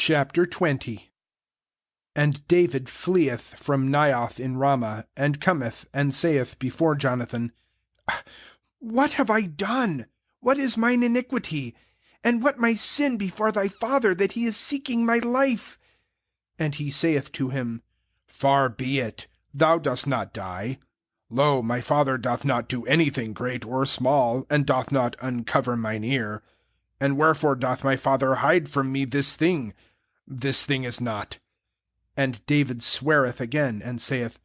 Chapter 20. And David fleeth from Naioth in Ramah, and cometh, and saith before Jonathan, What have I done? What is mine iniquity? And what my sin before thy father, that he is seeking my life? And he saith to him, Far be it, thou dost not die. Lo, my father doth not do anything great or small, and doth not uncover mine ear. And wherefore doth my father hide from me this thing? This thing is not. And David sweareth again, and saith,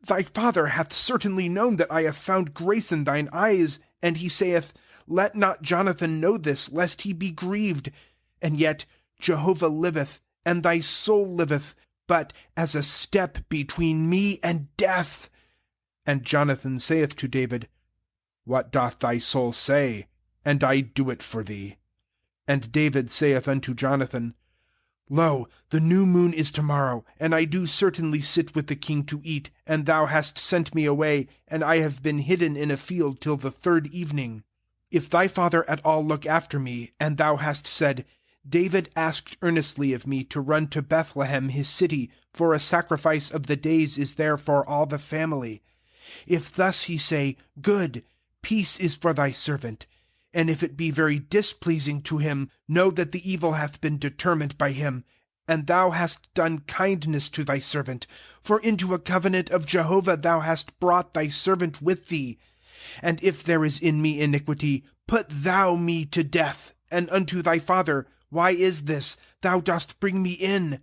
Thy father hath certainly known that I have found grace in thine eyes. And he saith, Let not Jonathan know this, lest he be grieved. And yet Jehovah liveth, and thy soul liveth, but as a step between me and death. And Jonathan saith to David, What doth thy soul say? And I do it for thee. And David saith unto Jonathan, Lo, the new moon is tomorrow, and I do certainly sit with the king to eat, and thou hast sent me away, and I have been hidden in a field till the third evening. If thy father at all look after me, and thou hast said, David asked earnestly of me to run to Bethlehem his city, for a sacrifice of the days is there for all the family. If thus he say, Good, peace is for thy servant. And if it be very displeasing to him, know that the evil hath been determined by him, and thou hast done kindness to thy servant, for into a covenant of Jehovah thou hast brought thy servant with thee. And if there is in me iniquity, put thou me to death. And unto thy father, Why is this? Thou dost bring me in.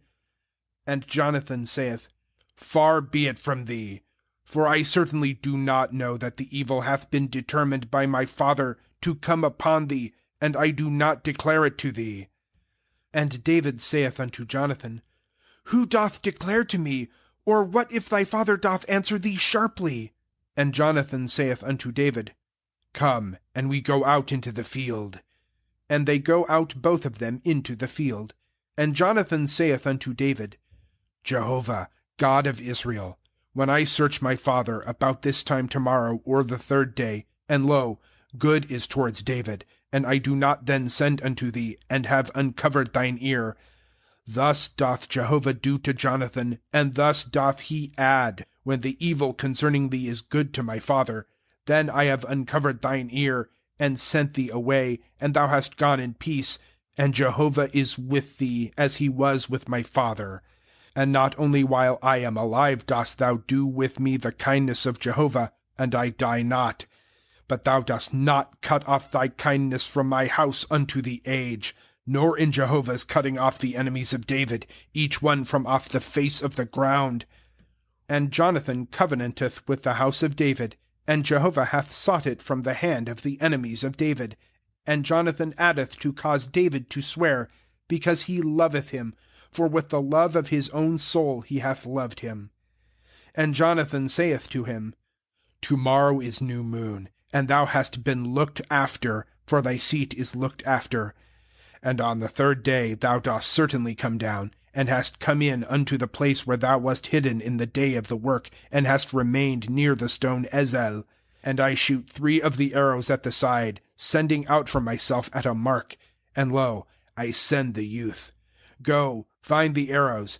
And Jonathan saith, Far be it from thee, for I certainly do not know that the evil hath been determined by my father to come upon thee, and I do not declare it to thee. And David saith unto Jonathan, Who doth declare to me? Or what if thy father doth answer thee sharply? And Jonathan saith unto David, Come, and we go out into the field. And they go out both of them into the field. And Jonathan saith unto David, Jehovah, God of Israel, when I search my father about this time tomorrow or the third day, and lo, good is towards David, and I do not then send unto thee, and have uncovered thine ear. Thus doth Jehovah do to Jonathan, and thus doth he add, when the evil concerning thee is good to my father. Then I have uncovered thine ear, and sent thee away, and thou hast gone in peace, and Jehovah is with thee, as he was with my father. And not only while I am alive dost thou do with me the kindness of Jehovah, and I die not. But thou dost not cut off thy kindness from my house unto the age, nor in Jehovah's cutting off the enemies of David, each one from off the face of the ground. And Jonathan covenanteth with the house of David, and Jehovah hath sought it from the hand of the enemies of David. And Jonathan addeth to cause David to swear, because he loveth him, for with the love of his own soul he hath loved him. And Jonathan saith to him, Tomorrow is new moon, and thou hast been looked after, for thy seat is looked after. And on the third day thou dost certainly come down, and hast come in unto the place where thou wast hidden in the day of the work, and hast remained near the stone Ezel. And I shoot 3 of the arrows at the side, sending out from myself at a mark. And lo, I send the youth. Go, find the arrows.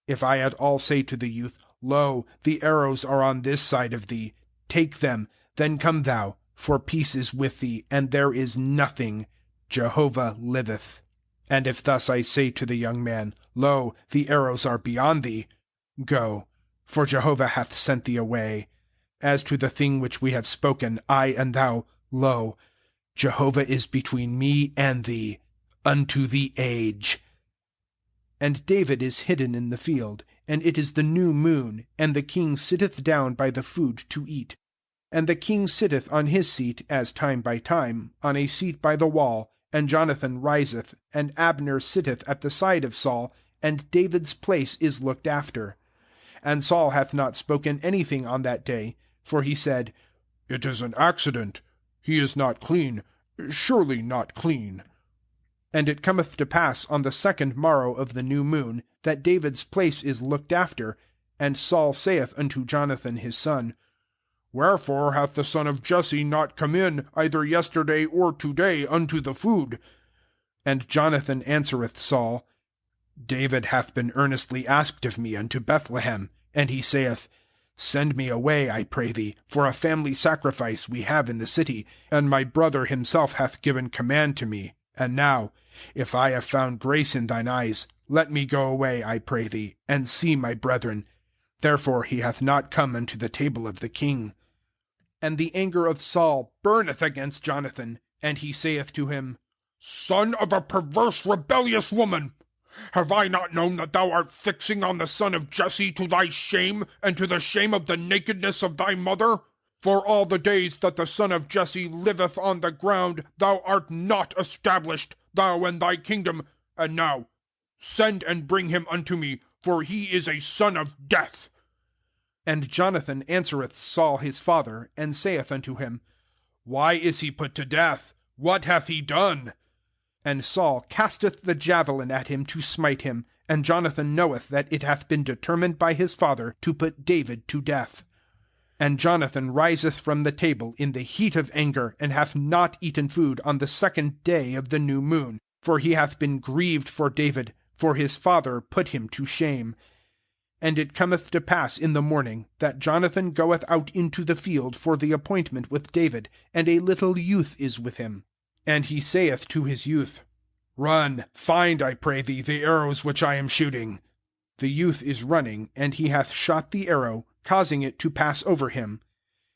If I at all say to the youth, Lo, the arrows are on this side of thee, take them, then come thou, for peace is with thee, and there is nothing. Jehovah liveth. And if thus I say to the young man, Lo, the arrows are beyond thee, go, for Jehovah hath sent thee away. As to the thing which we have spoken, I and thou, lo, Jehovah is between me and thee, unto the age. And David is hidden in the field, and it is the new moon, and the king sitteth down by the food to eat. And the king sitteth on his seat, as time by time, on a seat by the wall, and Jonathan riseth, and Abner sitteth at the side of Saul, and David's place is looked after. And Saul hath not spoken anything on that day, for he said, It is an accident. He is not clean, surely not clean. And it cometh to pass on the second morrow of the new moon, that David's place is looked after. And Saul saith unto Jonathan his son, Wherefore hath the son of Jesse not come in, either yesterday or today, unto the food? And Jonathan answereth Saul, David hath been earnestly asked of me unto Bethlehem, and he saith, Send me away, I pray thee, for a family sacrifice we have in the city, and my brother himself hath given command to me. And now, if I have found grace in thine eyes, let me go away, I pray thee, and see my brethren. Therefore he hath not come unto the table of the king. And the anger of Saul burneth against Jonathan, and he saith to him, Son of a perverse rebellious woman, have I not known that thou art fixing on the son of Jesse to thy shame, and to the shame of the nakedness of thy mother? For all the days that the son of Jesse liveth on the ground, thou art not established, thou and thy kingdom. And now, send and bring him unto me, for he is a son of death. And Jonathan answereth Saul his father, and saith unto him, Why is he put to death? What hath he done? And Saul casteth the javelin at him to smite him, and Jonathan knoweth that it hath been determined by his father to put David to death. And Jonathan riseth from the table in the heat of anger, and hath not eaten food on the 2nd day of the new moon, for he hath been grieved for David, for his father put him to shame. And it cometh to pass in the morning, that Jonathan goeth out into the field for the appointment with David, and a little youth is with him. And he saith to his youth, Run, find, I pray thee, the arrows which I am shooting. The youth is running, and he hath shot the arrow, causing it to pass over him.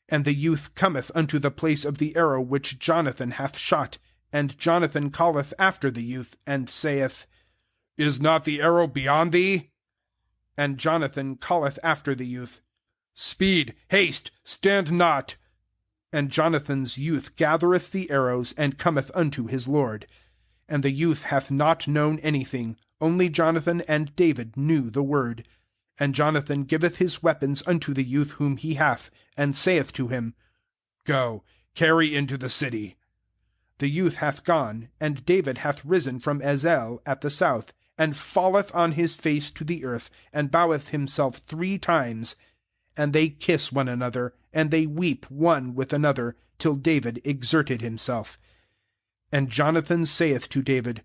And the youth cometh unto the place of the arrow which Jonathan hath shot, and Jonathan calleth after the youth, and saith, Is not the arrow beyond thee? And Jonathan calleth after the youth, Speed, haste, stand not. And Jonathan's youth gathereth the arrows, and cometh unto his lord. And the youth hath not known anything, only Jonathan and David knew the word. And Jonathan giveth his weapons unto the youth whom he hath, and saith to him, Go, carry into the city. The youth hath gone, and David hath risen from Ezel at the south, and falleth on his face to the earth, and boweth himself 3 times. And they kiss one another, and they weep one with another, till David exerted himself. And Jonathan saith to David,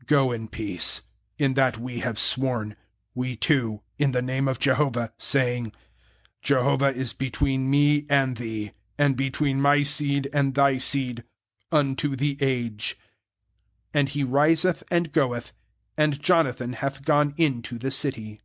Go in peace, in that we have sworn, we two, in the name of Jehovah, saying, Jehovah is between me and thee, and between my seed and thy seed, unto the age. And he riseth and goeth, and Jonathan hath gone into the city.